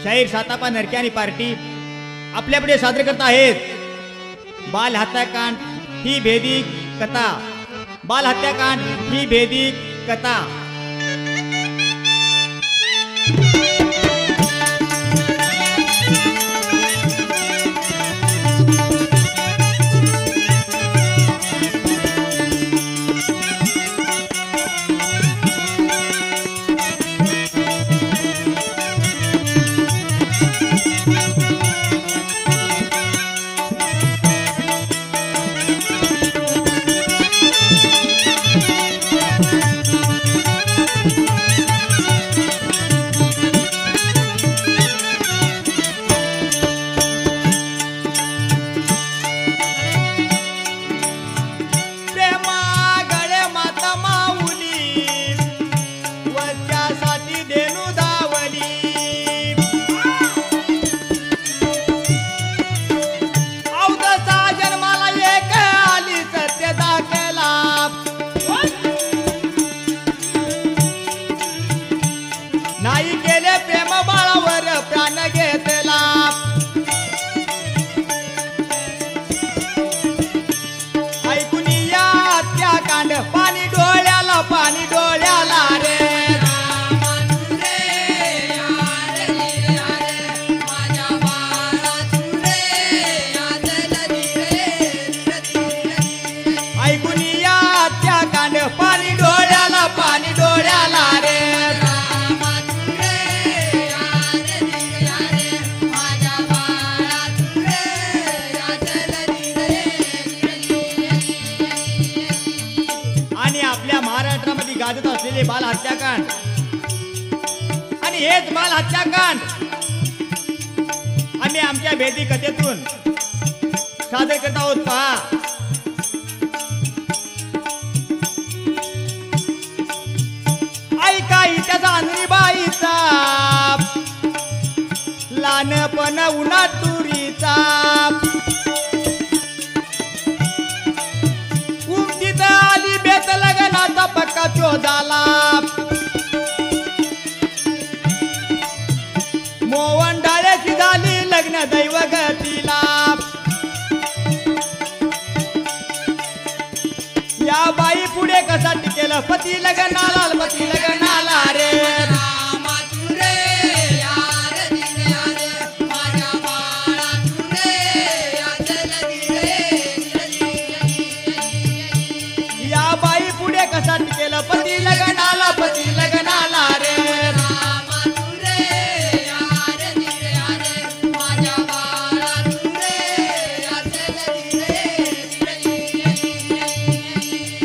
शाहीर सातापा नरके आणि पार्टी आपल्यापुढे सादर करत आहेत बाल हत्याकांड ही भेदी कथा। बाल हत्याकांड ही भेदी कथा। गाजत असलेले बाल हत्याकांड आणि हेच बाल हत्याकांड आम्ही आमच्या भेदी कथेतून सादर करत आहोत। पहा, ऐका इतिहास अनुबाईचा लहानपण उन्हात तुरीचा पक्का चोदाला मोहन डाळ्याची झाली लग्न दैवगतीला। या बाई पुढे कसा टिकेल पती लग्नाला पती लग्नाला रे केलं पती लग्नाला रे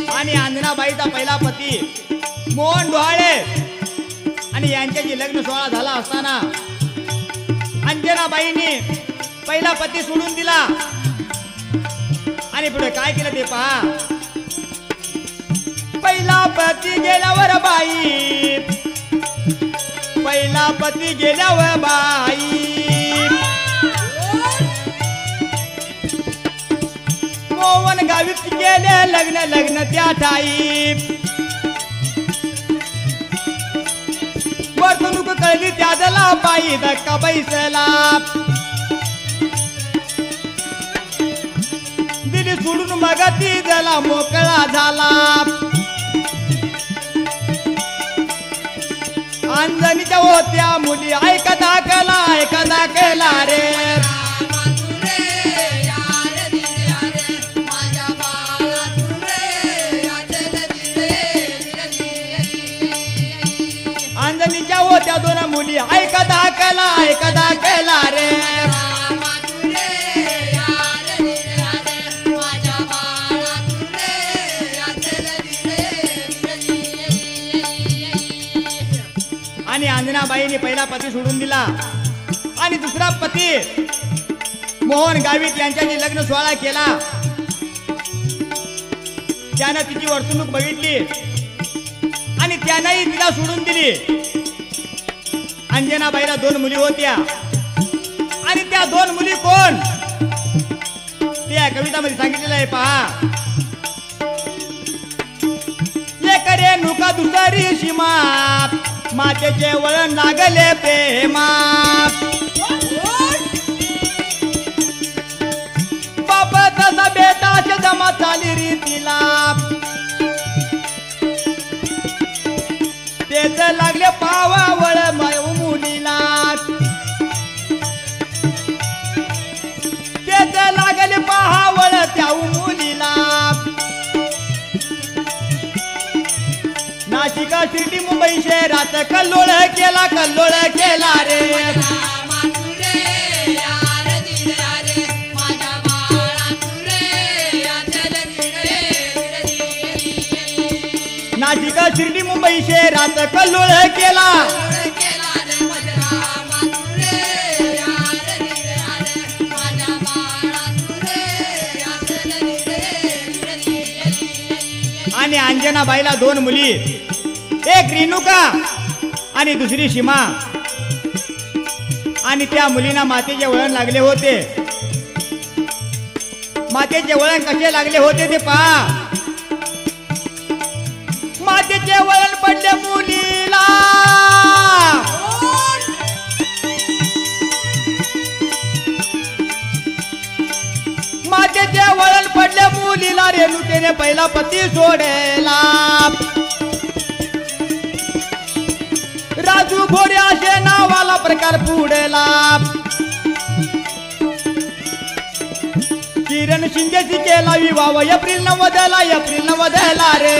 आणि अंजनाबाईचा पहिला पती मोहन डोहाळे आणि यांच्याची लग्न सोहळा झाला असताना अंजनाबाईंनी पहिला पती सोडून दिला आणि पुढे काय केलं ते पहा। पहिला पती गेल्यावर बाई पहिला पती गेल्यावर बाई मोहन गावीत गेले लग्न लग्न त्या ठाई वर्तणूक कळली त्याला बाई धक्का बैसला दिली सोडून मग ती जला मोकळा झाला। अंजनीच्या होत्या मुली ऐकता केला रे अंजनीच्या होत्या दोन मुली ऐकता केला रे आणि अंजनाबाईंनी पहिला पती सोडून दिला आणि दुसरा पती मोहन गावित यांच्याशी लग्न सोहळा केला। त्यानं तिची वर्तणूक बघितली आणि त्यानंही तिला सोडून दिली। अंजनाबाईला दोन मुली होत्या आणि त्या दोन मुली कोण ते या कवितामध्ये सांगितलेलं आहे। पहा, एक रे नुका दुसरी सीमा मातेचे वळण लागले प्रेमात बाप तसा बेटा जमा चाली रीतीला तेच लागले पावा वळ मुलीला तेच लागले पाहावळ त्या मुलीला नाशिका शिर्डी मुंबई शहरात कल्लोळ केला रे नाशिका शिर्डी मुंबई शहरात कल्लोळ केला आणि अंजनाबाईला 2 मुली एक रेणुका आणि दुसरी सीमा आणि त्या मुलींना मातेचे वळण लागले होते मातेचे वळण कसे लागले होते ते पहा मातेचे वळण पडले मुलीला मातेचे वळण पडले मुलीला रेणुकेने पहिला पती सोडला राजू भोरे असे नावाला प्रकार पुढला किरण शिंदेची केला विवाह एप्रिल 90 रे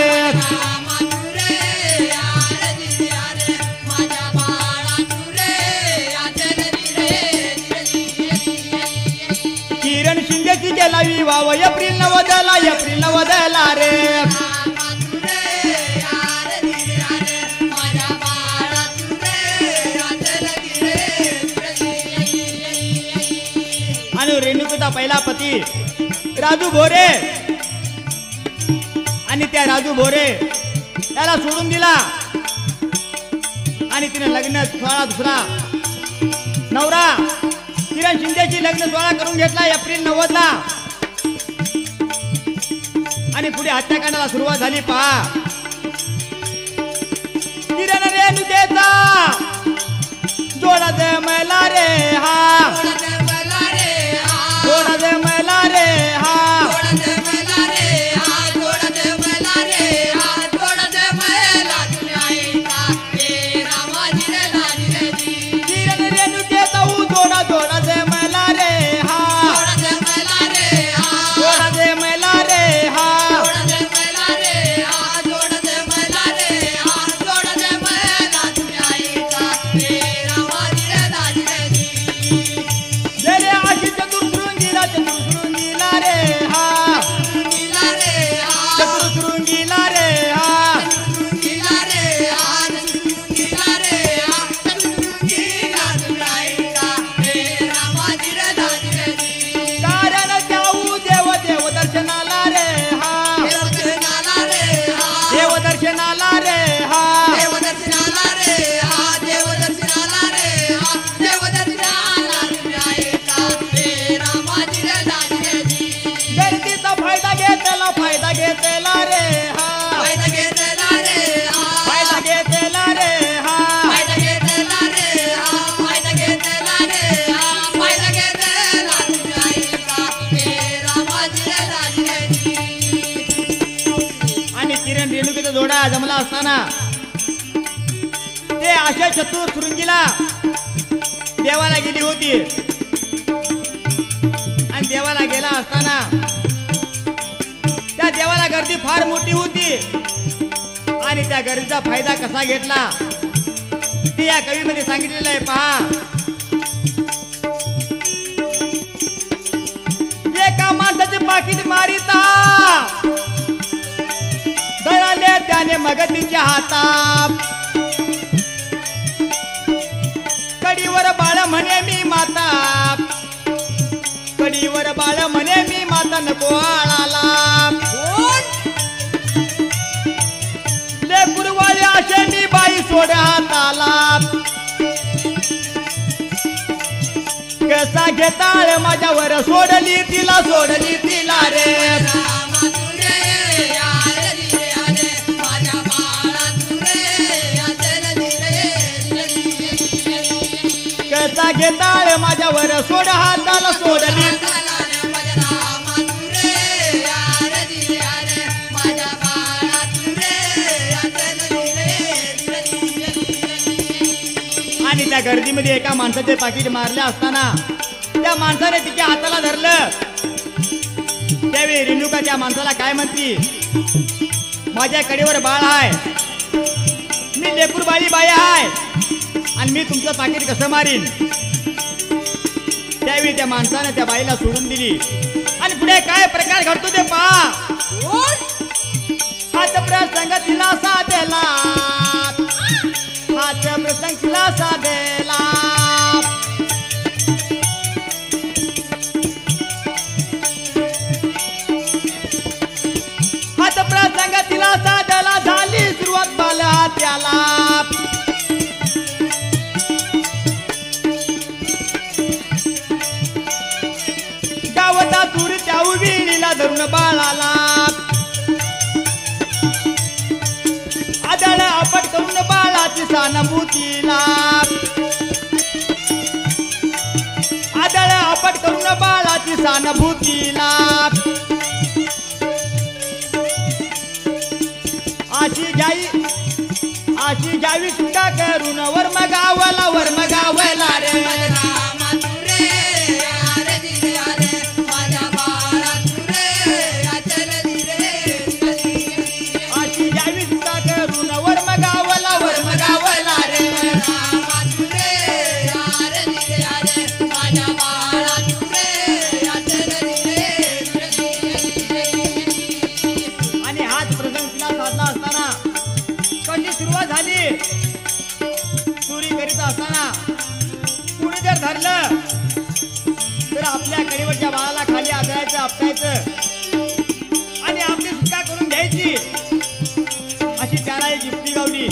किरण शिंदेची केला विवाह एप्रिल 90 रे आणि रेणुकेचा पहिला पती राजू भोरे आणि त्या राजू भोरे त्याला सोडून दिला आणि तिने लग्न सोहळा दुसरा नवरा किरण शिंदेची लग्न सोहळा करून घेतला एप्रिल 90 ला आणि पुढे हत्याकांडाला सुरुवात झाली पहा किरण रेणुकेचा जोडा जमला रे हा जोडा जमला रे हा किरण रेणुकेचा जोडा जमला रे हा जोडा जमला रे हा जोडा जमला असताना ते अशा चतुर्शृंगीला देवाला गेली होती आणि देवाला गेला असताना त्या देवाला गर्दी फार मोठी होती आणि त्या गर्दीचा फायदा कसा घेतला ते या कवीमध्ये सांगितलेलं आहे पहा एका माणसाचे पाकिट मारिता दळाले त्याने मगतीच्या हातात कडीवर बाळ म्हणे मी माता कडीवर बाळ म्हणे मी माता नको आळाला ले गुरुवारी असे मी बाई सोड हाताला कसा घेताळ माझ्यावर सोडली तिला रे घेताळ माझ्यावर सोड हाताला सोडली आणि त्या गर्दीमध्ये एका माणसाचे पाकिट मारले असताना त्या माणसाने तिच्या हाताला धरलं. त्यावेळी रेणुका त्या माणसाला काय म्हणती, माझ्या कडेवर बाळ आहे, मी लेकूर बाळी बाई आहे आणि मी तुमचं पाकिट कसं मारीन. त्यावेळी त्या माणसाने त्या बाईला सोडून दिली आणि पुढे काय प्रकार घडतो ते पहा. हात प्रसंग तिला साधेला, हात प्रसंग तिला साधेला, हात प्रसंग तिला साधेला, झाली सुरुवात बाला त्याला. गावता तुरी त्या विहिरीला धरून बाळाला आदळ आपट करून बाळाची सहानुभूतीला, आदळ आपट करून बाळाची सहानुभूतीला. अशी घ्यावी सुद्धा करून वर्मगावला वर्मगावला रे. धरलं तर आपल्या कडेवरच्या बाळाला खाली आदळायचं आपटायचं आणि आपली सुटका करून घ्यायची अशी त्याला एक युक्ती गावली.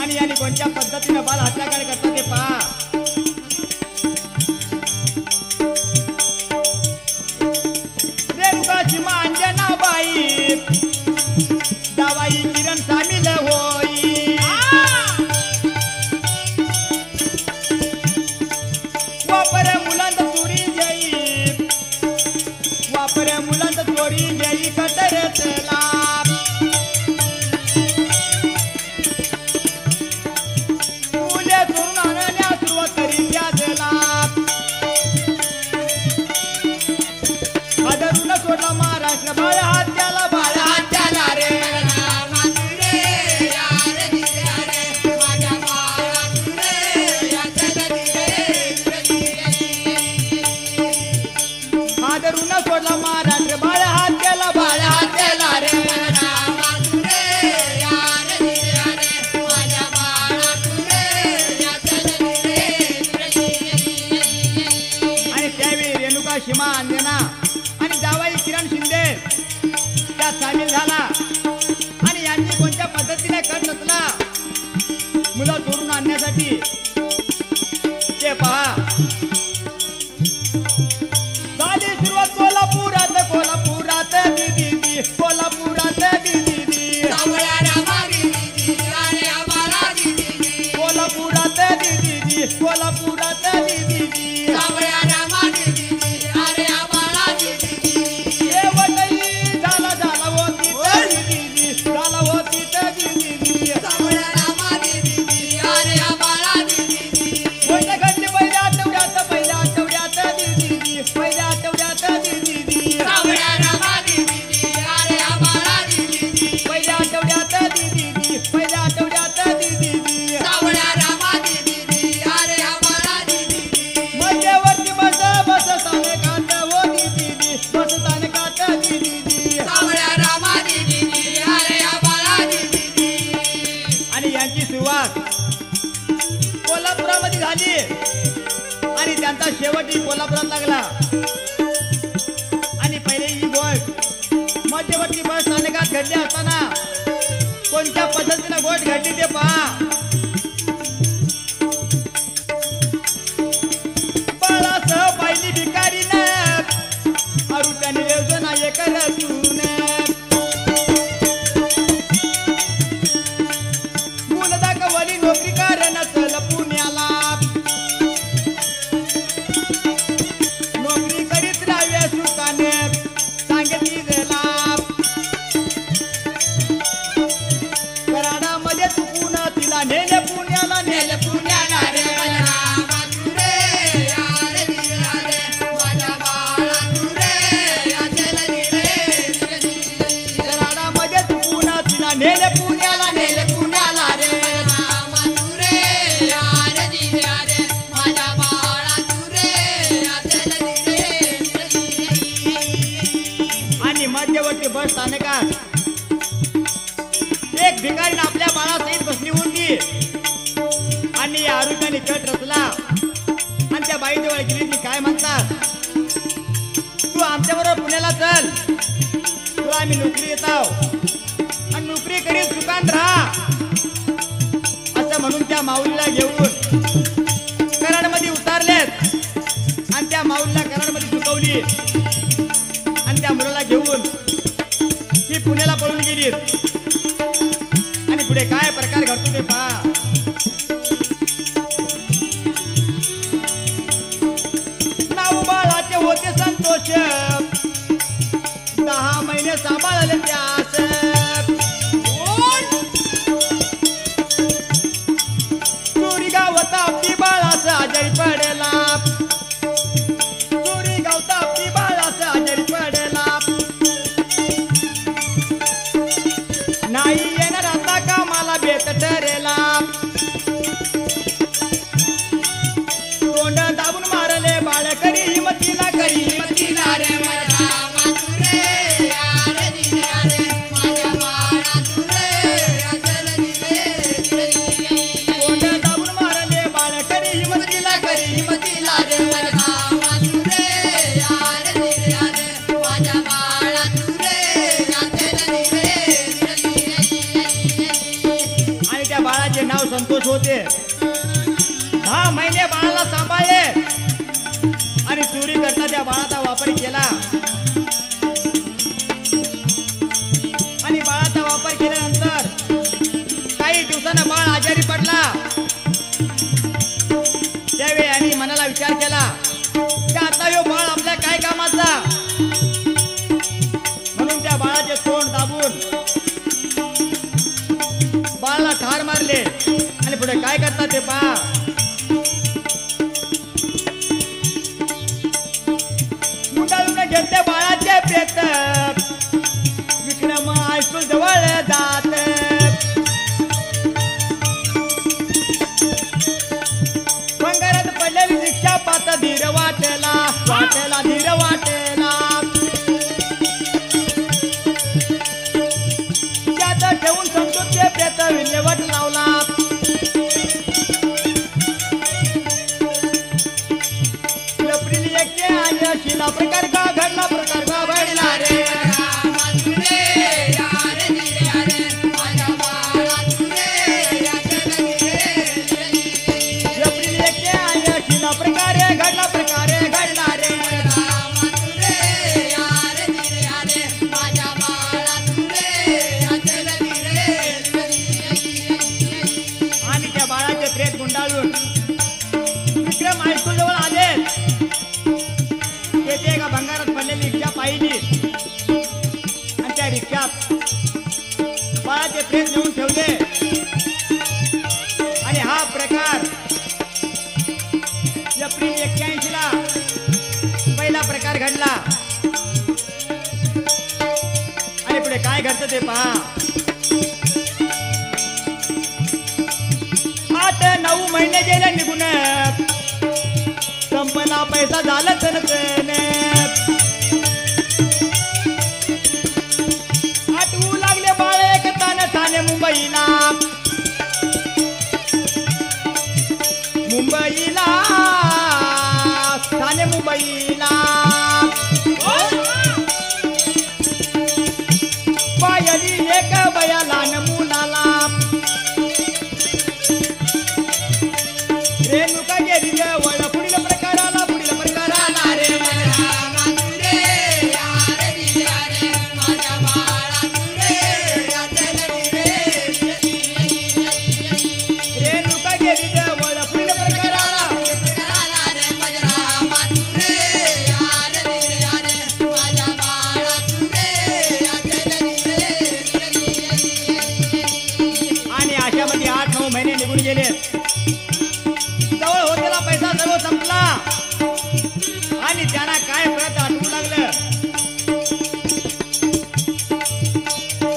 आणि याने कोणत्या पद्धतीने बाळ हत्याकांड करतात ते पहा. रेणुकाची मांजना बाई दावाई किरण सामील होई, वापर मुलांत चोरी जाई, वापर मुलांत चोरी जाई कटरतला. मुले चोरून आणण्या सुरुवात करी त्याला आदरून सोडला महाराष्ट्र बाळ हात्याला, बाळ हात्याला रे. आदरून सोडला महाराष्ट्र बाळ हात्याला, बाळ हात्याला रे. आणि त्यावेळी रेणुका सीमा अंजना आणि जावाई किरण शिंदे त्यात सामील झाला. आणि यांनी कोणत्या पद्धतीने कट रचला मुलं चोरून आणण्यासाठी ते पहा. झाली सुरुवात कोल्हापुरात, कोल्हापुरात दिदी, कोल्हापुरात दिदी, कोल्हापुरात दिदी, कोल्हापुरात दिदी. झाला झाला होती दिदी, झाला होती दिदी. कोणत्या घडली पहिल्या आठवड्यात, पहिल्या आठवड्यात दिदी, पहिल्या आठवड्यात दिदी, पहिल्या आठवड्यात दिदी, पहिल्या आठवड्यात दिदी. मध्यवर्ती बस बस स्थानकात होती दिदी, बस स्थानकात दिदी. आणि यांची सुरुवात कोल्हापुरामध्ये झाली आणि त्यांचा शेवटही कोल्हापुरात लागला. आणि पहिले ही गोष्ट मध्यवर्ती बस स्थानकात घडली असताना कोणत्या पद्धतीने गोष्ट घडली ते पहा. बाळासह पाहिली भिकारीने आरुट्याने योजना एक रचून, गुण दाखवली नोकरी कारण चल पुण्याला. आणि या आरोग्याने कट रचला आणि त्या बाईजवळ गेली. ती काय म्हणतात, तू आमच्या बरोबर पुण्याला चल, तुला आम्ही नोकरी देत आहोत आणि नोकरी करीत सुखान राहा असं म्हणून त्या माऊलीला घेऊन कराडमध्ये उतारलेत आणि त्या माऊलीला कराडमध्ये चुकवली आणि त्या मुलाला घेऊन ती पुण्याला पळून गेली. आणि पुढे काय प्रकार घडतो ते पहा. नाव बाळाचे होते संतोष, 10 महिने सांभाळले त्यास. चोरी गावता आपली बाळास आजारी पडेला, चोरी गावता आपली बाळास आजारी पडेला. नाही येणार आता कामाला बेत ठरेला. तोंड दाबून मारले बाळ करी हिमतीला, करी हिमतीला रे माझ्या मातुरे, यार दिल्या रे माझ्या बाळा तुरे, अजल दिले. तोंड दाबून मारले बाळ करी हिमतीला, करी हिमतीला रे माझ्या मातुरे, यार दिल्या रे माझ्या बाळा तुरे, अजल दिले. आणि त्या बाळाचे नाव संतोष होते. 10 महिने बाळाला सांभाळले आणि चोरी करता त्या बाळाचा वापर केला. आणि बाळाचा वापर केल्यानंतर काही दिवसांना बाळ आजारी पडला. त्यावेळी आणि मनाला विचार केला की आता ह्यो बाळ आपल्या काय कामाचा, म्हणून त्या बाळाचे तोंड दाबून बाळाला ठार मारले. आणि पुढे काय करतात ते पहा. मुंडाळून घेते बाळाचे प्रेत, विक्रम हायस्कूल जवळ जात. भंगारात पडलेली रिक्षा पात धीर वाटेला, वाटेला धीर वाटेला. त्यात ठेवून संतोषचे प्रेत विल्हेवाट लावला. लपडीली एकटे आणि अशीला प्रकार का घडला, प्रकार का घडला रे. लपडीली एकटे आणि अशीला प्रकारे घडला, प्रकारे घडला रे. आणि त्या बाळाचे प्रेत गुंडाळून विक्रम हायस्कूल जवळ आले. तेथे एका भंगारात पडलेली रिक्षा पाहिली आणि त्या रिक्षात बाळाचे प्रेत नेऊन ठेवले. आणि हा प्रकार एप्रिल 81 ला पहिला प्रकार घडला. आणि पुढे काय घडतं ते पहा. 8-9 महिने गेले निघून, संपला पैसा झाला तनतन. आठवू लागले बाळ एक तान ठाणे मुंबईला, मुंबईला ठाणे मुंबईला. पायली एक बया लहान मुलाला, रेणुका गेली जवळ पुढील प्रकाराला, पुढील प्रकाराला रे. रेणुका गेली जवळ पुढील प्रकाराला. आणि अशामध्ये 8-9 महिने निघून गेले. जवळ होतेला पैसा सर्व संपला आणि त्यांना काय परत आठवू लागलं.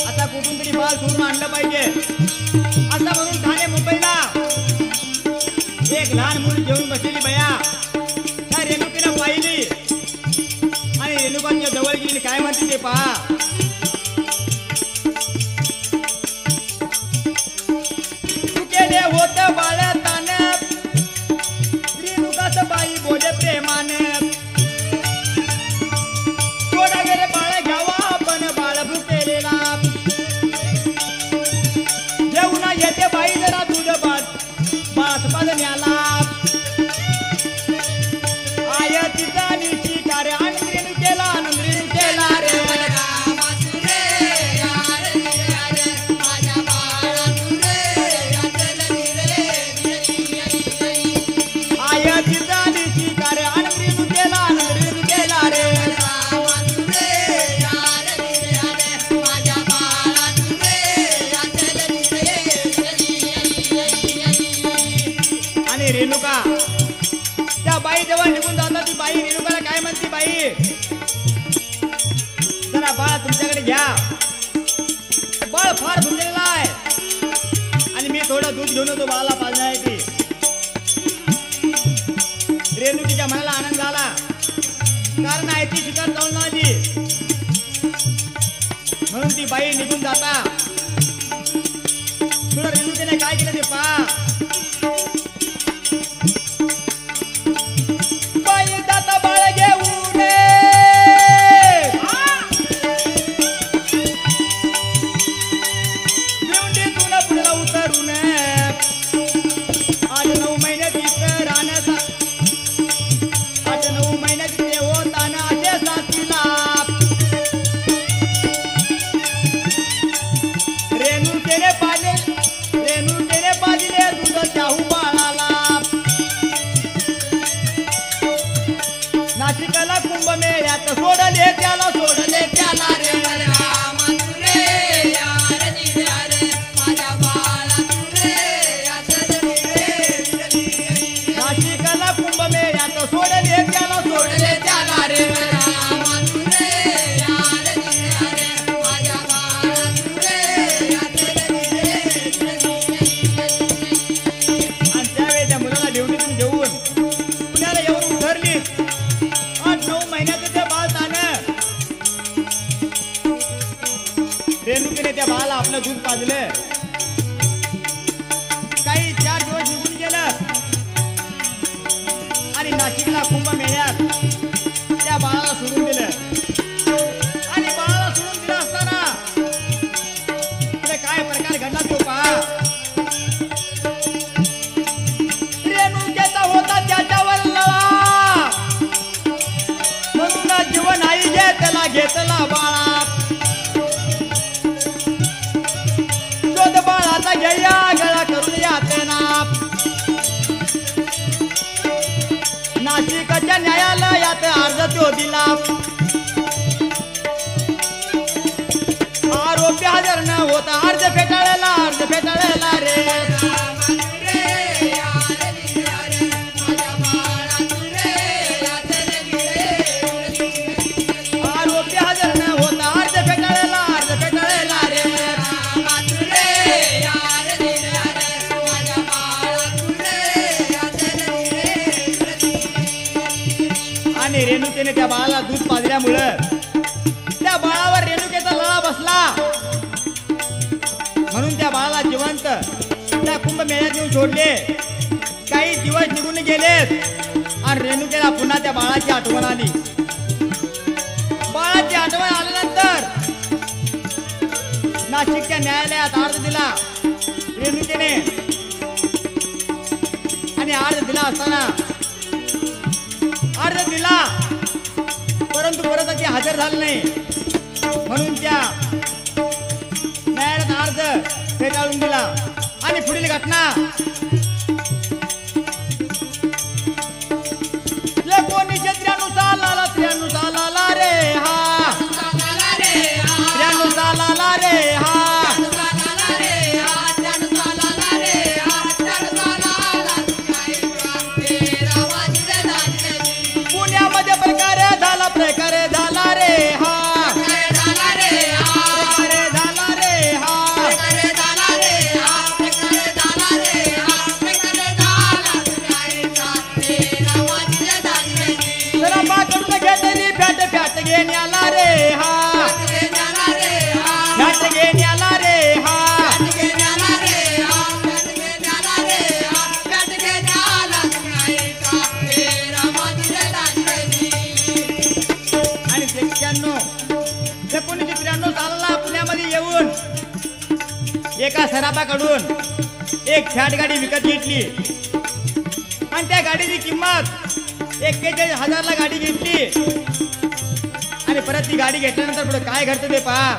आता कुठून तरी बाल चोरून आणलं पाहिजे असं म्हणून ठाणे मुंबईला एक लहान मुल घेऊन बसलेली बया त्या रेणुकीनं पाहिली. आणि रेणुकांच्या जवळ गेली. काय म्हणते ते पहा. तू केले होत बाळताना आस्पद न्याला आयतीचा निशी कार्य आनंद केला रे आयतीचा निशी कार्य आनंद केला रे आणि रेणुका त्या बाई जेव्हा निघून जातात ती बाई रेणुकाला काय म्हणते बाई जरा बाळ तुमच्याकडे घ्या बाळ फार भुकलेला आहे आणि मी थोडं दूध घेऊन येतो बाळाला पाजण्यासाठी रेणुकीच्या मनाला आनंद झाला कारण आहे ती शिकार जाऊन आली म्हणून ती बाई निघून जाता थोडं रेणुकीने काय केलं ते पहा नाशिकला कुंभमेळ्यात सोडले त्याला रे नाशिकला कुंभमेळ्यात सोडले त्याला रे आणि त्यावेळी त्या मुलाला ड्युटीतून घेऊन पुण्याला येऊन उतरली 8-9 महिन्याचं ते बाळ तानं रेणुकीने त्या बाळाला आपलं दूध पाजलं काही 4 दिवस निघून गेलं आणि नाशिकला कुंभमेळ्यात त्या बाळाला सोडून दिलं आणि बाळाला सोडून दिलं असताना पुढे काय प्रकार घडला तो पहा रेणुकेचा होता त्याच्यावर लळा म्हणून जीवन आई घेतला बाळा शोध बाळाचा घ्या गळा करून यातना नाशिकच्या न्यायालयात अर्ज तो दिला आरोपी हजर न होता अर्ज फेटाळला रे आरोपी हजर न होता अर्ज फेटाळला रे आणि रेणुकेने त्या बाळाला दूध पाजल्यामुळं त्या बाळावर रेणुकेचा लळा बसला म्हणून त्या बाळाला जिवंत त्या कुंभमेळ्यात नेऊन सोडले काही दिवस निघून गेलेत आणि रेणुकेला पुन्हा त्या बाळाची आठवण आली बाळाची आठवण आल्यानंतर नाशिकच्या न्यायालयात अर्ज दिला रेणुकेने आणि अर्ज दिला असताना अर्ज दिला परंतु परत ती हजर झाली नाही म्हणून त्या न्यायालयात अर्ज फेटाळून दिला आणि पुढील घटना एकोणीसशे 93 सालाला रे हा 93 सालाला रे हा पुण्यामध्ये प्रकार झाला रे हा फॅट घेण्याला रे हा फॅट घेण्याला रे हा आणि 1993 सालाला पुण्यामध्ये येऊन एका सराफाकडून एक फॅट गाडी विकत घेतली आणि त्या गाडीची किंमत 41,000ला गाडी घेतली आणि परत ती गाडी घेतल्यानंतर पुढे काय घडतं ते पहा.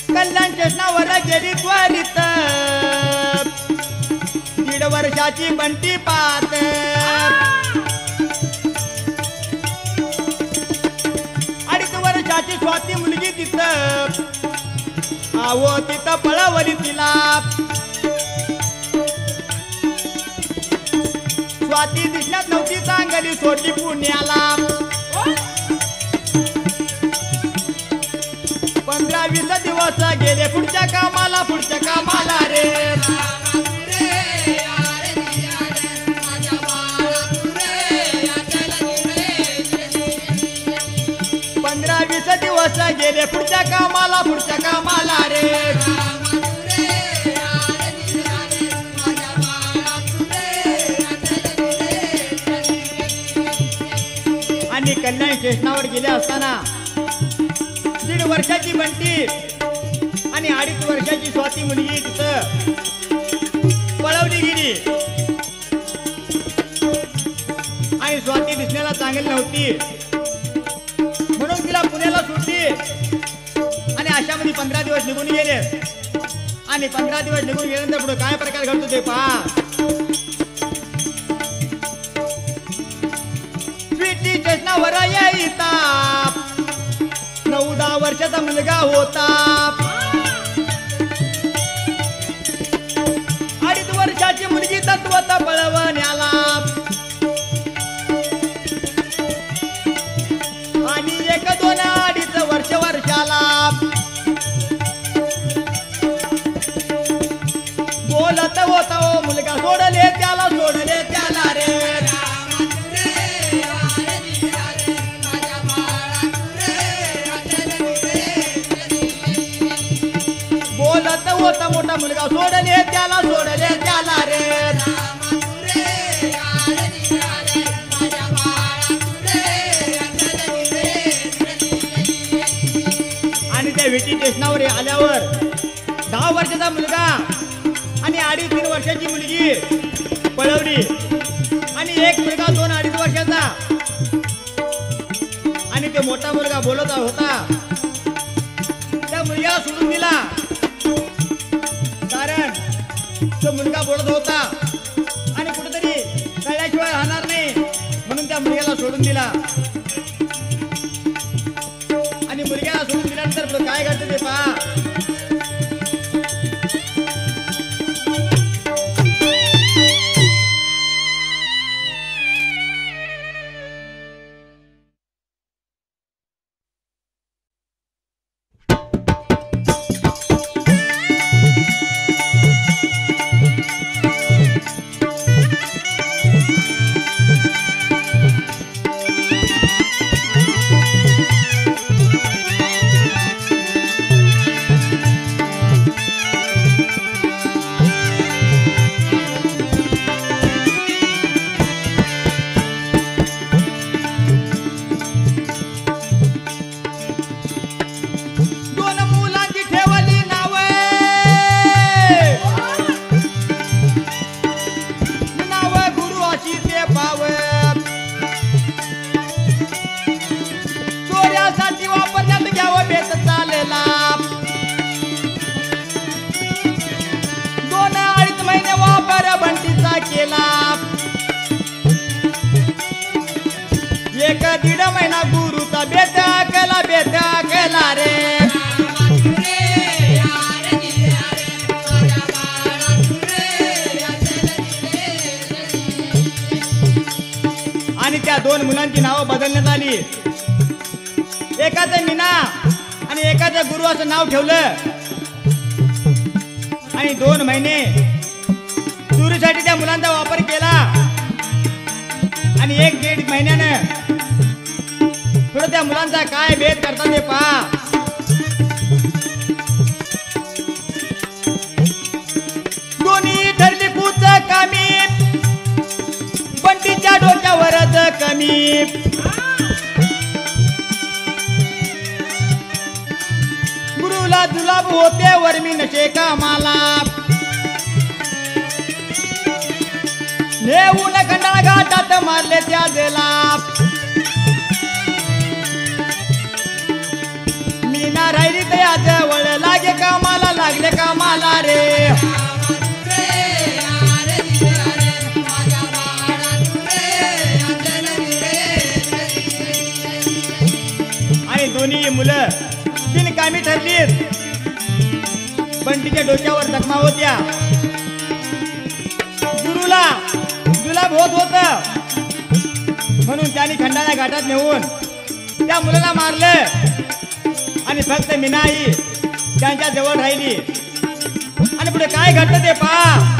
कल्याण स्टेशनावर गेली त्वरित 1.5 वर्षाची बंटी पात. 2.5 वर्षाची स्वाती मुलगी तिथं आवो तिथं पळवली तिला. स्वाती दिसण्यात नव्हती चांगली सोडली पुण्याला. 15-20 दिवस गेले पुढच्या कामाला रे. 15-20 दिवस गेले पुढच्या कामाला रे. आणि कल्याण स्टेशनावर गेले असताना 1.5 वर्षाची बंटी आणि 2.5 वर्षाची स्वाती मुलगी तिथं पळवली गेली. आणि स्वाती दिसण्याला चांगली नव्हती म्हणून तिला पुण्याला सुटली. आणि अशामध्ये 15 दिवस निघून गेले. आणि 15 दिवस निघून गेल्यानंतर पुढे काय प्रकार घडतो ते पहा. स्वीटी स्टेशनावर यायचा 9-10 वर्षाचा मुलगा होता. 2.5 वर्षाची मुलगी तत्वत पळवण्याला. आणि 1-2-2.5 वर्षाला बोलत होता ओ मुलगा सोडले त्याला रे. बोलत होता मोठा मुलगा सोडले त्याला रे. आणि त्या विटी स्टेशनावर आल्यावर 10 वर्षाचा मुलगा आणि 2.5-3 वर्षाची मुलगी पळवली. आणि एक मुलगा 2-2.5 वर्षाचा. आणि ते मोठा मुलगा बोलत होता त्या मुलग्याला सोडून दिला. कारण तो मुलगा बोलत होता आणि कुठेतरी कळल्याशिवाय राहणार नाही म्हणून त्या मुलग्याला सोडून दिला. आणि मुलग्याला सोडून दिल्यानंतर काय घडतं ते पहा. केला. 1-1.5 महिना गुरुचा बेटा केला रे. आणि त्या 2 मुलांची नावं बदलण्यात आली. एकाचं मीना आणि एकाचं गुरु असं नाव ठेवलं. आणि 2 महिने चोरीसाठी त्या मुलांचा वापर केला. आणि 1-1.5 महिन्यानं पुढे त्या मुलांचा काय भेद करतात ते पहा. दोन्ही ठरली कूच कामी बंटीच्या डोक्यावरच कमी. गुरुला जुलाब होते वर्मी नशे कामाला. मारले त्या जलाप मीना राहिली त्या जवळ लागे कामाला लागले कामाला रे आणि दोन्ही मुलं बिनकामी ठरलीत बंटीच्या डोक्यावर जखमा होत्या गुरुला जुलाब होत होत म्हणून त्यांनी खंडाळा घाटात नेऊन त्या मुलाला मारलं आणि फक्त मीनाई त्यांच्या जवळ राहिली आणि पुढे काय घडलं ते पहा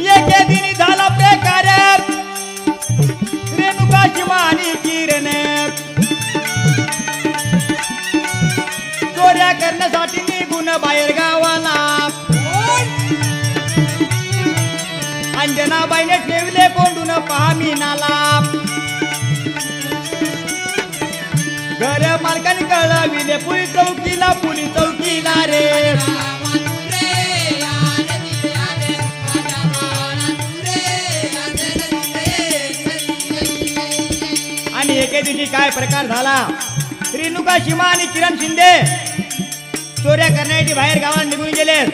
एके दिनी झाला प्रकार रेणुका शिवा आणि किरण चोऱ्या करण्यासाठी निघून बाहेर गावाला अंजनाबाईने ठेवले कोंडून पहा मीनाला घर मालकाने कळविले पोलीस चौकीला रे आणि एके दिवशी काय प्रकार झाला रेणुका शिमा आणि किरण शिंदे चोऱ्या करण्यासाठी बाहेर गावाला निघून गेलेत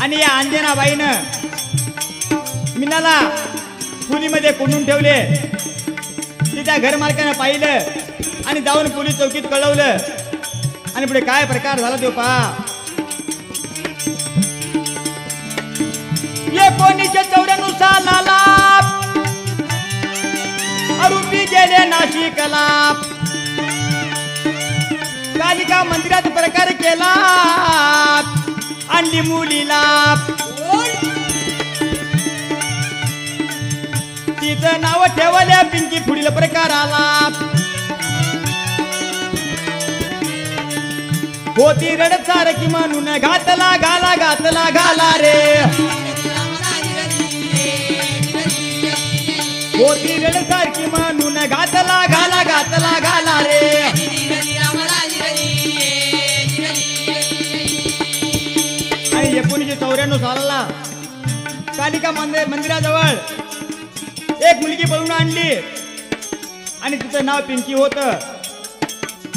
आणि या अंजनाबाईनं मीनाला खोलीमध्ये कोंडून ठेवले तिच्या घर मालकानं पाहिलं आणि जाऊन पोलीस चौकीत कळवलं आणि पुढे काय प्रकार झाला तो पहा 1994 सालाला आरोपी गेले नाशिकला कालिका मंदिरात प्रकार केला आणली मुलीला तिचं नाव ठेवल्या पिंकी पुढील प्रकार आला होती रडत सारखी म्हणून घातला घाला रे होती रडत सारखी म्हणून घातला घाला रे आणि 1994 सालाला कालिका मंदिराजवळ एक मुलगी पळून आणली आणि तिचं नाव पिंकी होत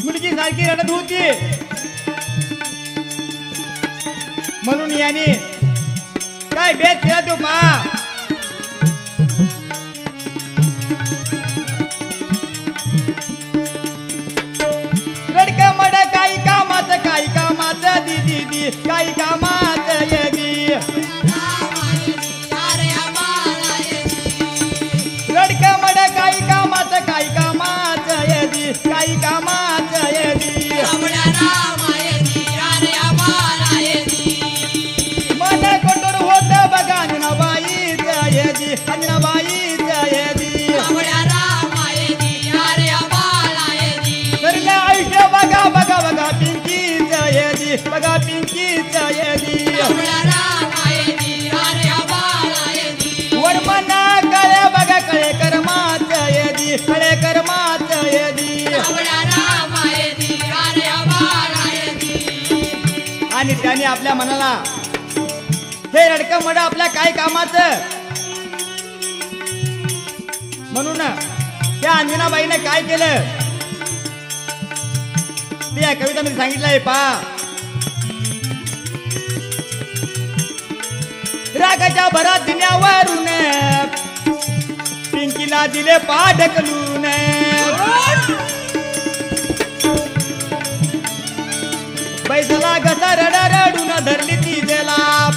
मुलगी सारखी रडत होती म्हणून याने काय बेत केला तो पहा रडक मड काही कामाचं दीदी काही कामाचं यदी रडक मड काही कामाचं यदी काही कामाचं यदी मन कठोर होत बघा अंजनाबाईचं यदी सरलं आयुष्य बघा पिंकीचं यदी वर्मना कळे बघा कळे कर्माचं यदी आणि त्याने आपल्या मनाला हे रडकं मड आपल्या काय कामाचं म्हणून त्या अंजनाबाईने काय केलं ते या कवितामध्ये सांगितलंय पहा रागाच्या भरात दिल्यावरून पिंकीला दिले ढकलून बैसला घसा रडून धरली ती जला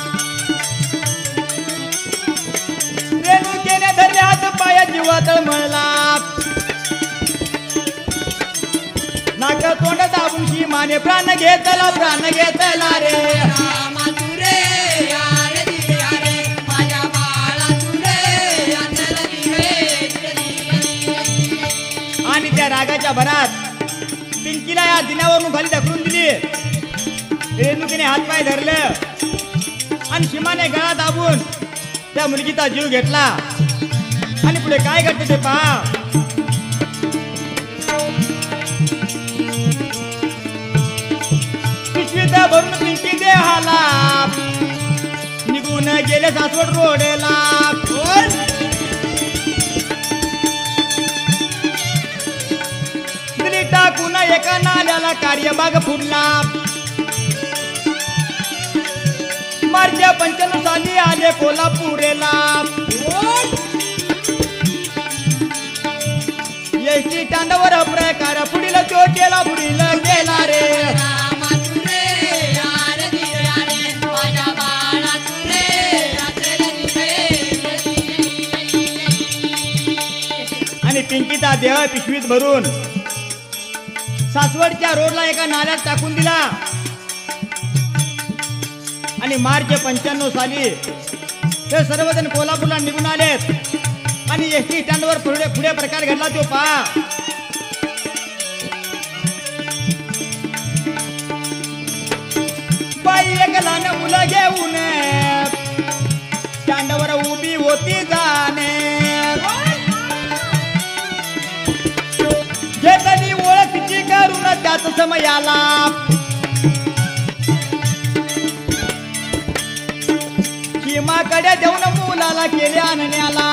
रेणुकेने धरले हात पाया जीवा तळमळला नाक तोंड दाबून माने प्राण घेतला रे आणि त्या रागाच्या भरात पिंकीला या दिनावरून खाली ढकलून दिली रेणुकीने हातपाय धरलं आणि शिमाने गळा दाबून त्या मुलगीचा जीव घेतला आणि पुढे काय घडते ते पहा पिशवीत भरून पिंकी देहाला निघून गेले सासवड रोडला दिली टाकून एका नाल्याला कार्यबाग फुडला मार्च 95 साली आले कोल्हापूरेला एसटी स्टँडवर प्रकार पुढील तो केला पुढील गेला रे आणि पिंकीचा देह पिशवीत भरून सासवडच्या रोडला एका नाल्यात टाकून दिला आणि मार्च 95 साली ते सर्वजण कोल्हापूरला निघून आलेत आणि एसटी स्टँडवर पुढे प्रकार घडला तो पहा बाई एक लहान मुलं घेऊन स्टँडवर उभी होती जाणे घेतली ओळखीची करून त्याच समयाला सीमाकडे देऊन मुलाला केले आणण्याला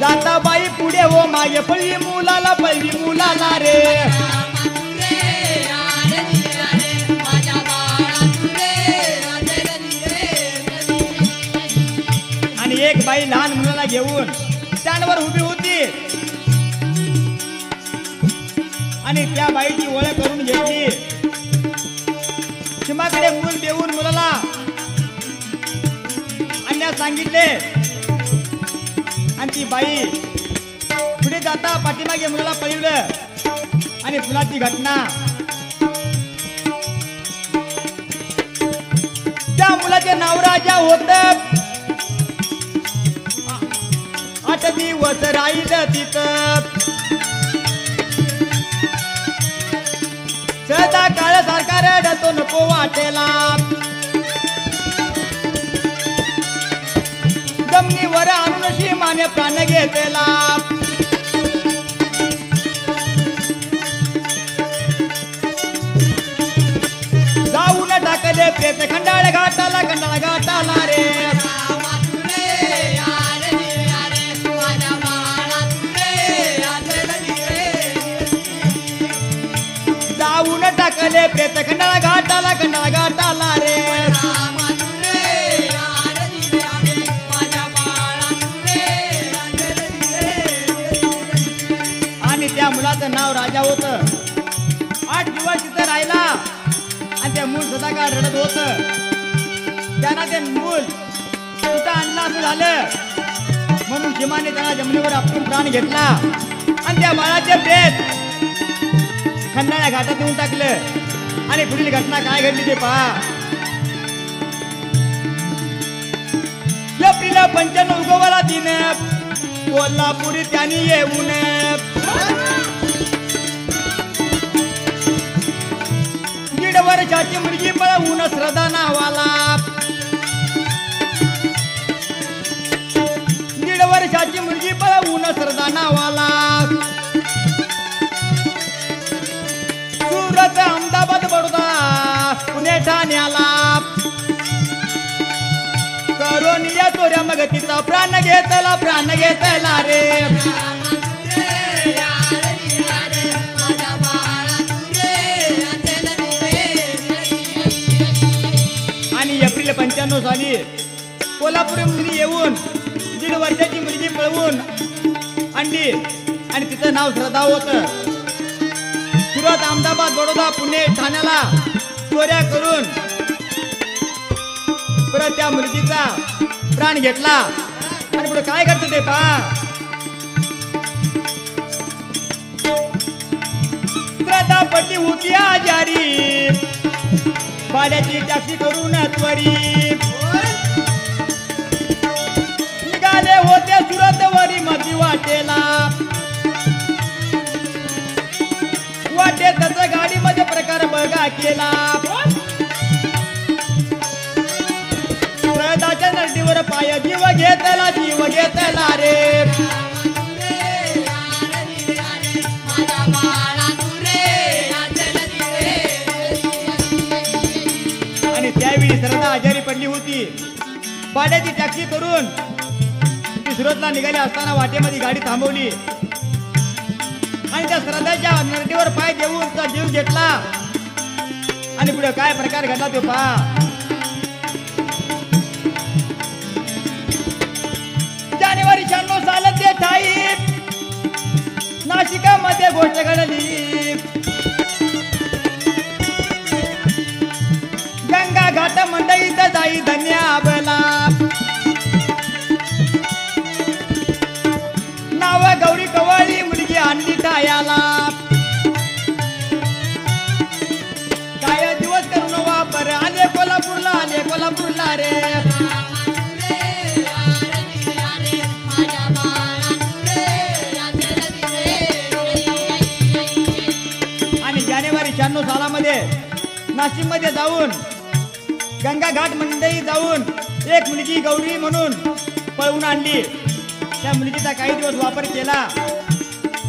जाता बाई पुढे हो मागे पळली मुलाला रे आणि एक बाई लहान मुलाला घेऊन स्टँडवर उभी होती आणि त्या बाईची ओळख करून घेतली सीमाकडे मूल देऊन मुलाला आणण्यास सांगितले आणि ती बाई पुढे जाता पाठीमागे मुलाला पळवलं आणि फुलाची घटना त्या मुलाचे नाव राजा होत 8 दिवस राहिलं तिथं सदा काळ सारखा रडतो नको वाटेला जमिनीवर आणून सीमाने प्राण घेतला जाऊन टाकले प्रेत खंडाळ घाटाला रे जाऊन टाकले प्रेत खंडाळ घाटाला रे आणि त्या मुलाचं नाव राजा होत 8 दिवस तिथं राहिला आणि ते मूल सदा काळ रडत होत त्यांना ते मूल कुठं आणलं असं झालं म्हणून सीमाने त्याला जमिनीवर आपटून प्राण घेतला आणि त्या बाळाचे प्रेत खंडाळ्या घाटात येऊन टाकलं आणि पुढील घटना काय घडली ते पहा एप्रिल 95 उगवला दिन कोल्हापुरी त्यांनी येऊन दीड वर्षाची मुलगी पळवून श्रद्धा नावाला दीड वर्षाची मुलगी पळवून श्रद्धा नावाला सुरत अहमदाबाद बडोदा पुणे ठाण्याला करून या चोऱ्या मग तिचा प्राण घेतला रे आणि एप्रिल 95 साली कोल्हापूरमध्ये येऊन दीड वर्षाची मुलगी पळवून आणली आणि तिचं नाव श्रद्धा होतं सुरत अहमदाबाद बडोदा पुणे ठाण्याला चोऱ्या करून परत त्या मुलगीचा प्राण घेतला आणि पुढे काय करतो ते पहा श्रद्धापती होती आजारी भाड्याची टॅक्सी करून त्वरी निघाले होते सुरतवरी मधी वाटेला वाटेतच गाडीमध्ये प्रकार बघा केला श्रद्धाच्या नरडीवर पाय जीव घेतला रे पडली होती. भाड्याची टॅक्सी करून ती सुरतला निघाली असताना वाटेमध्ये गाडी थांबवली आणि त्या श्रद्धाच्या नरडीवर पाय देऊन त्याचा जीव घेतला. आणि पुढे काय प्रकार घडला तो पहा. जानेवारी 96 सालात ते ठाई नाशिकामध्ये गोष्ट घडली. गंगा घाट मंडईत जाई धन्य आबला. नाव गौरी कवाळी मुलगी आणली ठायाला. काय दिवस करून वापर आले कोल्हापूरला रे. आणि जानेवारी 96 सालामध्ये नाशिक मध्ये जाऊन गंगा घाट मंडई जाऊन एक मुलगी गौरी म्हणून पळवून आणली. त्या मुलगीचा काही दिवस वापर केला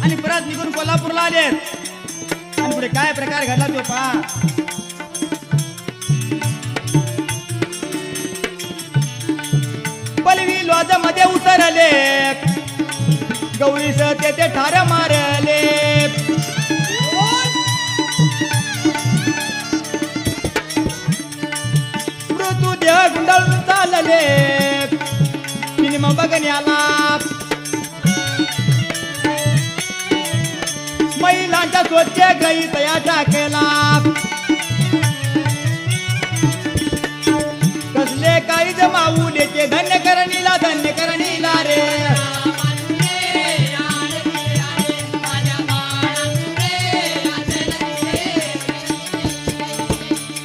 आणि परत निघून कोल्हापूरला आले. आणि पुढे काय प्रकार घडला तो पहा. पलवी लॉज मध्ये उतरले गौरीस तेथे ठार मारले. मृत्यूदेह गुंडाळून चालले सिनेमा बघण्याला. महिलांच्या स्वच्छ गई तया टाकला. कसले काही जमावूलेचे धन्य करणीला रे.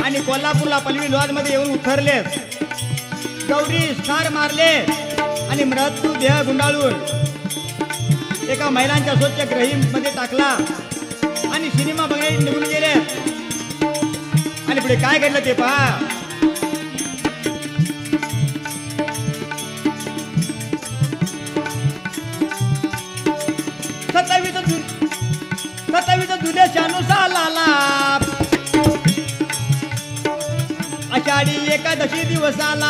आणि कोल्हापूरला पलवी लॉज मध्ये येऊन उतरले. गौरी ठार मारले आणि मृत्यू देह गुंडाळून एका महिलांच्या स्वच्छ ग्रही मध्ये टाकला आणि सिनेमा बघायला निघून गेले. आणि पुढे काय घडलं ते पहा. 27 जुलै 96 सालाला आषाढी एकादशी दिवसाला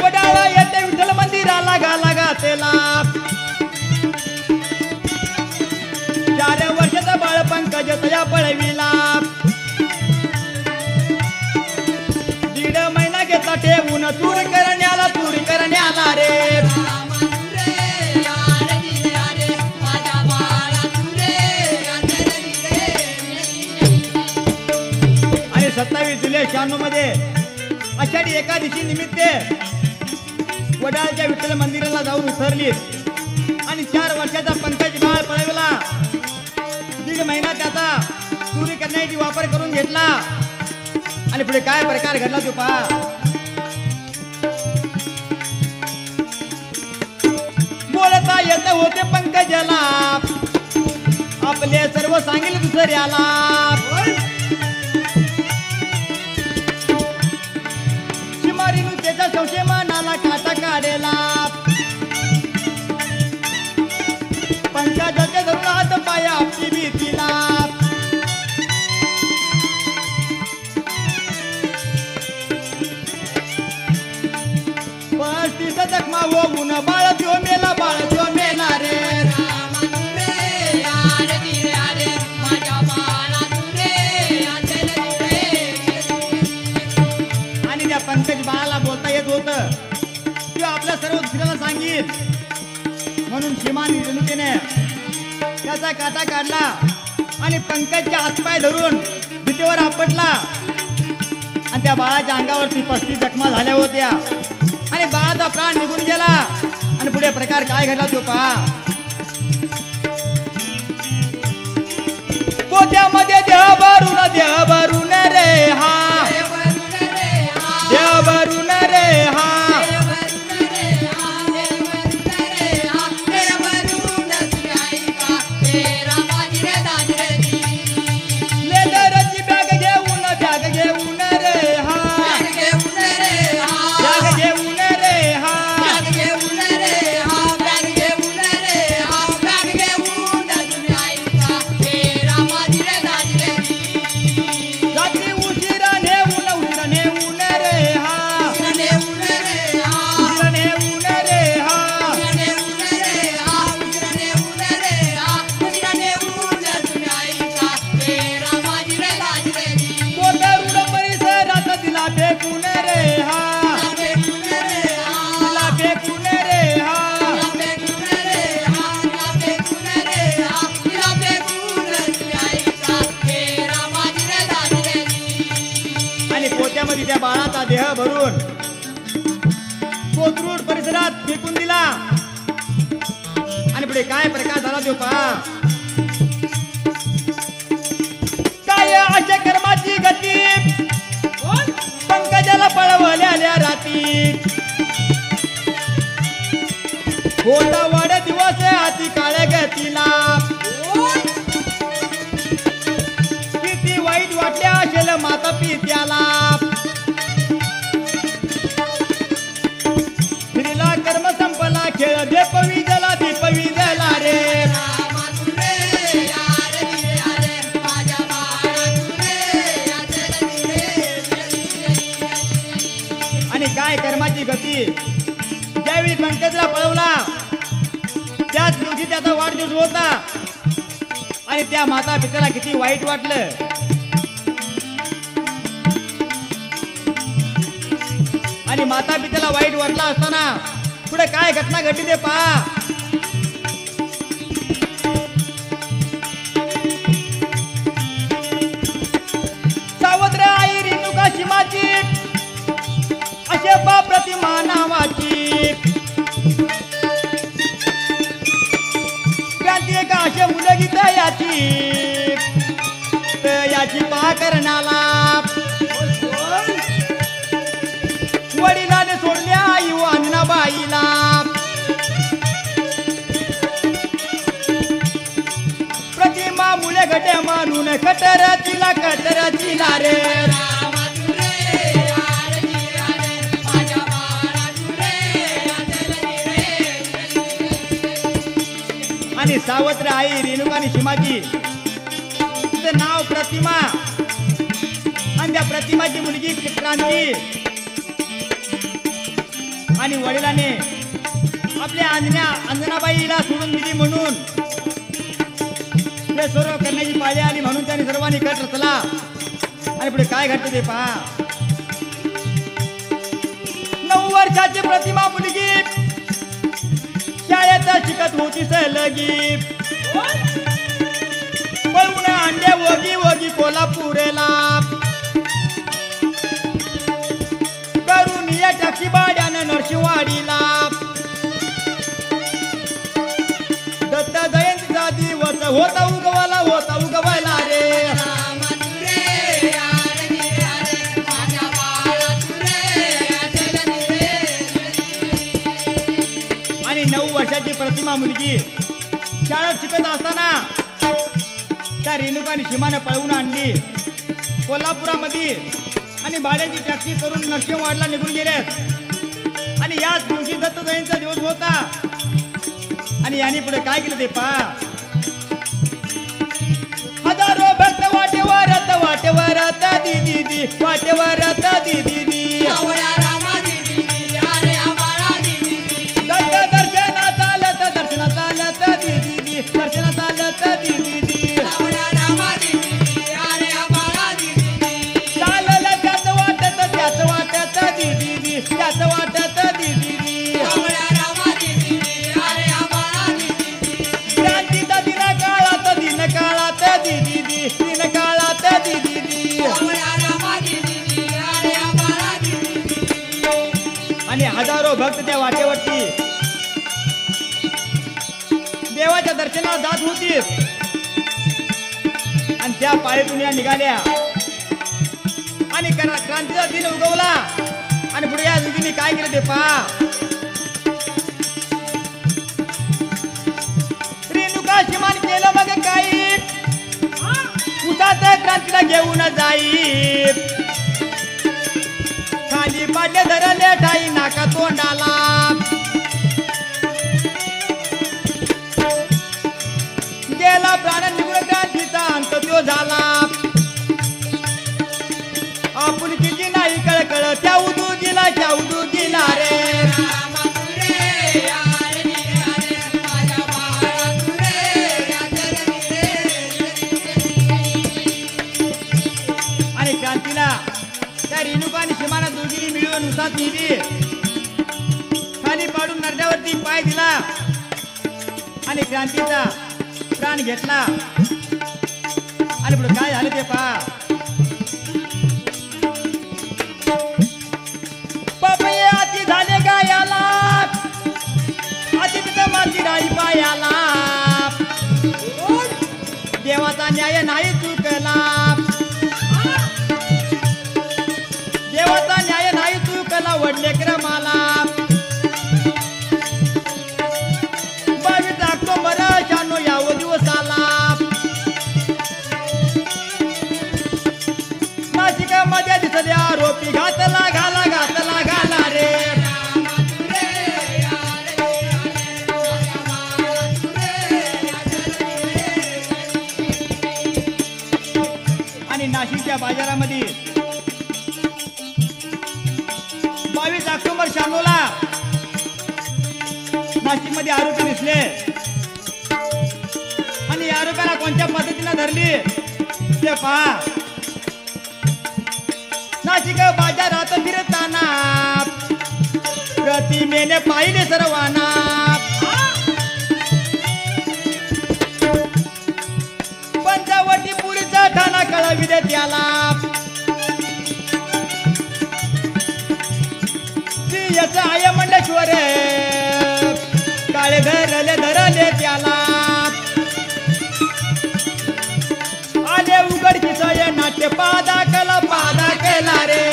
वडाळा येते विठ्ठल मंदिराला गातेला. 4 वर्षाचा बाळ पंकज तया पळविला. 1.5 महिना घेतला ठेवून चूर करण्याला रे. आणि 27 जुलै 96 मध्ये आषाढी एकादशी निमित्त वडाळच्या विठ्ठल मंदिराला जाऊन उतरली आणि 4 वर्षाचा पंकज बाळ पळवला. 1.5 महिना त्याचा चोरी करण्याची वापर करून घेतला. आणि पुढे काय प्रकार घडला तो पहा. बोलता येत होते पंकजाला आपले सर्व सांगेल दुसऱ्याला. शिमारीनु त्याच्या संशय मनाला काटा काढेला. पंकजाच्या धरून हात पाया आपली भीतीला. जखमा होऊन बाळ जो मेला रे. आणि त्या पंकज बाळाला बोलता येत होत. तो आपल्या सर्व दुसऱ्याला सांगित म्हणून शिमानी रेणुकेने त्याचा काटा काढला आणि पंकजच्या हातपाय धरून भीतीवर आपटला. आणि त्या बाळाच्या अंगावरती 35 जखमा झाल्या होत्या आणि बाळाचा प्राण निघून गेला. आणि पुढे प्रकार काय घडला तो पहा. पोत्यामध्ये देह भरून रे हा. देह भरून रे हा. लेदरची बॅग घेऊन रे हा. बॅग घेऊन पुढे काय प्रकार झाला तो पहा. काय अशा कर्माची गती पंकजाला पळवल्याल्या राती. होता वाढ दिवस हाती काळ्या गतीला. किती वाईट वाटल्या असेल माता पित्याला. स्त्रीला कर्म संपला खेळ दीपवी जला दीपवी जला रे. आणि काय कर्माची गती. ज्यावेळी पंकजला पळवला त्याच दिवशी त्याचा वाढदिवस होता आणि त्या माता पित्याला किती वाईट वाटलं. आणि माता पित्याला वाईट वाटला असताना पुढे काय घटना घडली ते पहा. सावत्र आई रेणुका शिमाची अशा बा प्रतिमा नावाची. क्रांती का अशा मुलगी याची पहा करणाला. वडिलाने सोडल्या आई अण्णाबाईला. प्रतिमा मुळे घटे म्हणून कटर तिला रे. आणि सावत्र आई रेणुका आणि शिमाजी तिचं नाव प्रतिमा आणि त्या प्रतिमाची मुलगी क्रांती. आणि वडिलाने आपल्या अंजनाबाईला सोडून दिली म्हणून ते सर्व करण्याची पाळी आली म्हणून त्यांनी सर्वांनी कट रचला. आणि पुढे काय घडते ते पहा. 9 वर्षाची प्रतिमा मुलगी शाळेत शिकत होती सलगी. पळून अंडे वगी कोल्हापूरला. करून या टाकी बाड्यानं नरशिवाडीला. दत्त जयंतीचा दिवस होता उगवायला रे. आणि 9 वर्षाची प्रतिमा मुलगी शाळेत शिकत असताना त्या रेणुका आणि शिमानं पळवून आणली कोल्हापुरामध्ये. आणि भाड्याची टॅक्सी करून नरसिंहवाडला निघून गेलेत. आणि याच दिवशी दत्त जयंतीचा दिवस होता. आणि यांनी पुढे काय केलं ते पहा. हजारो भक्त वाटेवर दीदी वाटेवर दीदी. दत्त दर्शना चालत दीदी दर्शना चालत दीदी. त्याच वाटत दीदी. क्रांतीचा दिन काळात दीदी. आणि हजारो भक्त त्या वाटेवरती देवाच्या दर्शनाला जात होती. आणि त्या पाळीतून या निघाल्या आणि क्रांतीचा दिन उगवला. आणि पुढे या दोघींनी काय केलं ते पहा. रेणुका शिमान केलं मग काही उसात क्रांतीला घेऊन जाई. खाली पाडले धरले ठाई नाका तोंडाला. गेला प्राण निघून क्रांतीचा अंत तो झाला. आपण किती नाही कळकळ त्या उदूजीला रे. आणि क्रांतीला त्या रेणुका आणि शिमाना दोघींनी मिळून उसात नेली. खाली पाडून नरड्यावरती पाय दिला आणि क्रांतीचा प्राण घेतला. आणि पुढे काय झालं ते पहा. झाले गायाला अति माती राई पायाला. न्याय नाही चुकला देवाचा न्याय नाही चुकला वडले क्रमाला 22 ऑक्टोबर 96 याव दिवसाला नाशिकमध्ये दिसले आरोपी घातला घाला रे आणि नाशिकच्या बाजारामध्ये 22 ऑक्टोबर 96 ला नाशिकमध्ये आरोपी दिसले आणि आरोपीला कोणत्या पद्धतीने धरली ते पहा नाशिक बाजारात फिरताना प्रतिमेने पाहिले सर्वांना पंचवटी पुरीचा ठाणा कळविले त्याला याचा आय मंडेश्वर काळे धरले त्याला आले उघडकीच नाट्य पादा केला रे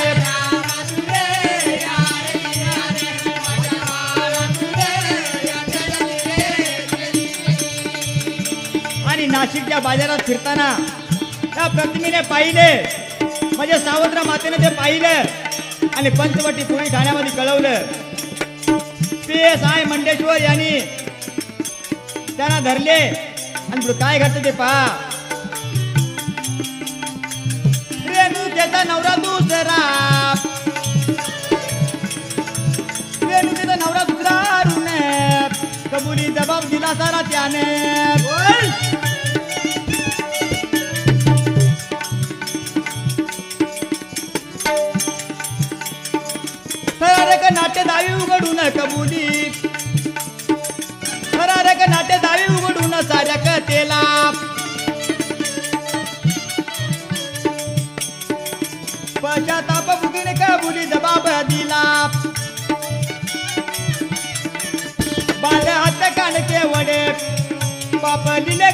आणि नाशिकच्या बाजारात फिरताना त्या प्रतिमेने पाहिले म्हणजे सावत्र मातेने ते पाहिलं आणि पंचवटी पोलीस ठाण्यामध्ये कळवलं PSI मंडेश्वर यांनी त्यांना धरले आणि काय घडतं ते पहा रेणुकेचा नवरा दुसरा अरुण कबुली जबाब दिला सारा त्याने नाट्य दावी उघडून कबुली थरारक नाट्य दावी उघडून साऱ्या कथेला पश्चाताप बुगीने कबुली जबाब दिला बाल हात कांडके वडे पाप लिले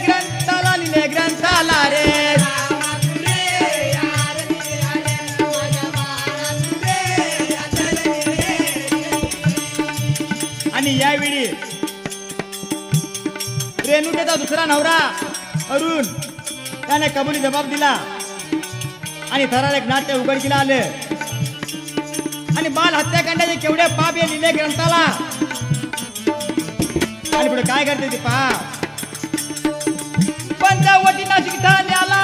ग्रंथाला रे आणि यावेळी रेणुकेचा दुसरा नवरा अरुण त्याने कबुली जबाब दिला आणि थरारक नाट्य उघडकीला आले आणि बाल हत्याकांडाचे केवढे पाप हे लिहिले ग्रंथाला आणि पुढे काय करते ते पहा पंचवटी नाशिक ठाण्याला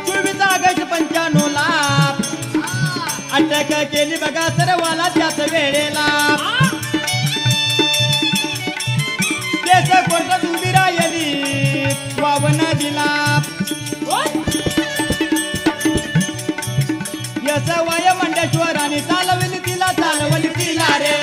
24 ऑगस्ट 95 ला अटक केली बघा सर्वाला त्याच वेळेला कोर्टात उभी राहिली वावन दिला यस वाय मंडेश्वराने चालवली तिला रे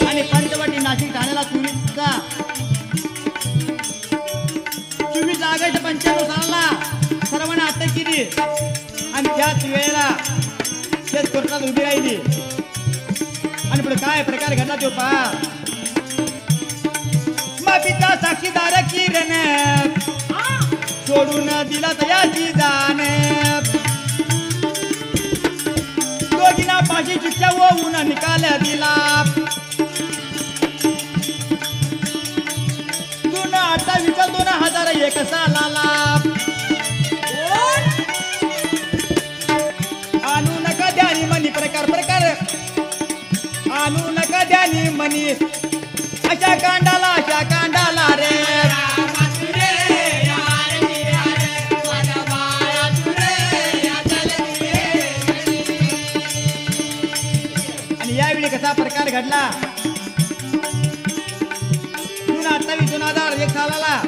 आणि पंचवटी नाशिक ठाण्याला 24 ऑगस्ट 95 साला सर्वांना अटक केली आणि त्याच वेळेला तेच कोर्टात उभी राहिली आणि पुढे काय प्रकार घडला तो पहा माफीचा साक्षीदार किरण सोडून दिला तयाची जाण दोघींना फाशी शिक्षा होऊन निकाल दिला जून 28 2001 सालाला आणू नका द्यानी मनी प्रकार आणू नका द्यानी मनी अशा कांडाला रे आणि यावेळी कसा प्रकार घडला जून 28 2001 सालाला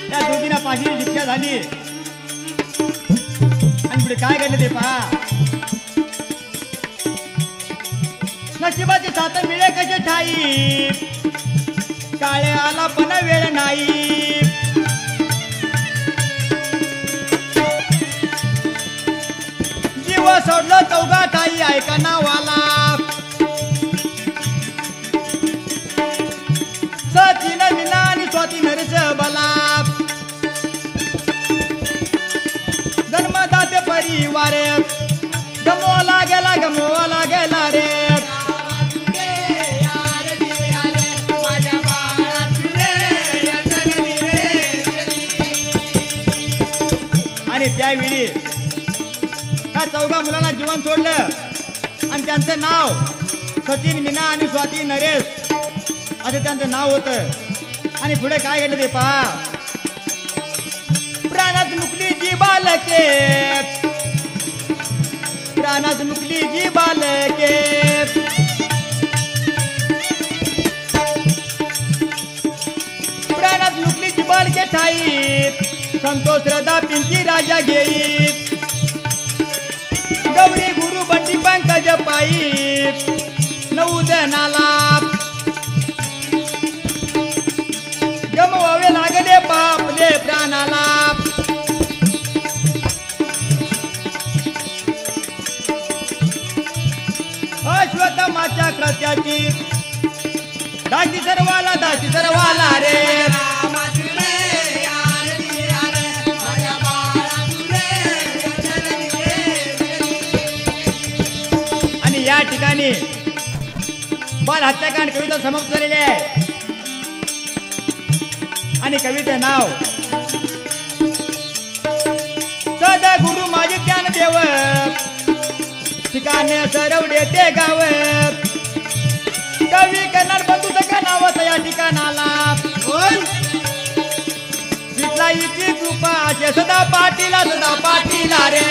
त्या दोघींना फाशीची शिक्षा झाली आणि पुढे काय घडले ते पहा नशिबाचे साथ मिळे कसे ठाई काळे आला पण वेळ नाही जीव सोडलं चौघा ठाई ऐका नावाला सचिन मीना आणि स्वाती नरेश बला जन्मदाते परिवार गमवाला गेला रे आणि त्यावेळी त्या चौघा मुलांना जीवन सोडलं आणि त्यांचं नाव सचिन मीना आणि स्वाती नरेश असं त्यांचं नाव होतं. आणि पुढे काय घडलं ते पहा. प्राणात मुकली जी बालके प्राणात मुकली जी बालके प्राणात मुकली जी बालके ठाई संतोष श्रद्धा पिंकी राजा घेई गौरी गुरु बंटी पंकज पायी नऊ जनाला गमवावे लागले बापले प्राणाला. अश्वत्थामाच्या कृत्याची दासी सर्वाला रे आणि या ठिकाणी बाल हत्याकांड कविता समाप्त झालेली आहे. आणि कविते नाव सदा गुरु माझे ज्ञान देव ठिकाणे सरवडे ते गाव कवी करणार बंधू का नाव या ठिकाणाला विठलाईची कृपा सदा पाटीला रे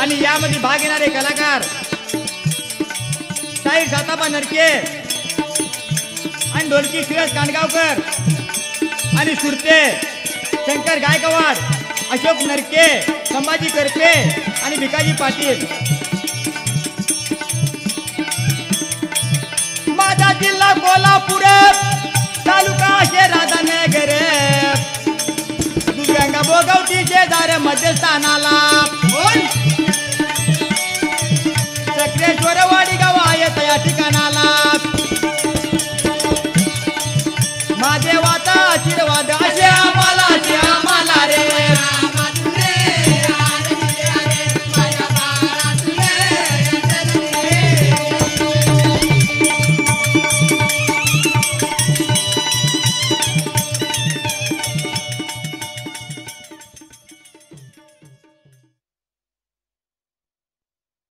आणि यामध्ये भाग घेणारे कलाकार साई सातापा नरके आणि ढोलकी सुरेश कांडगावकर आणि सुरते शंकर गायकवाड अशोक नरके संभाजी करपे आणि भिकाजी पाटील. माझा जिल्हा कोल्हापूर तालुका राधानगर दुर्गंगा बोगवती शेजार मध्यस्थानाला चक्रेश्वरवाडी गाव आहे या ठिकाणी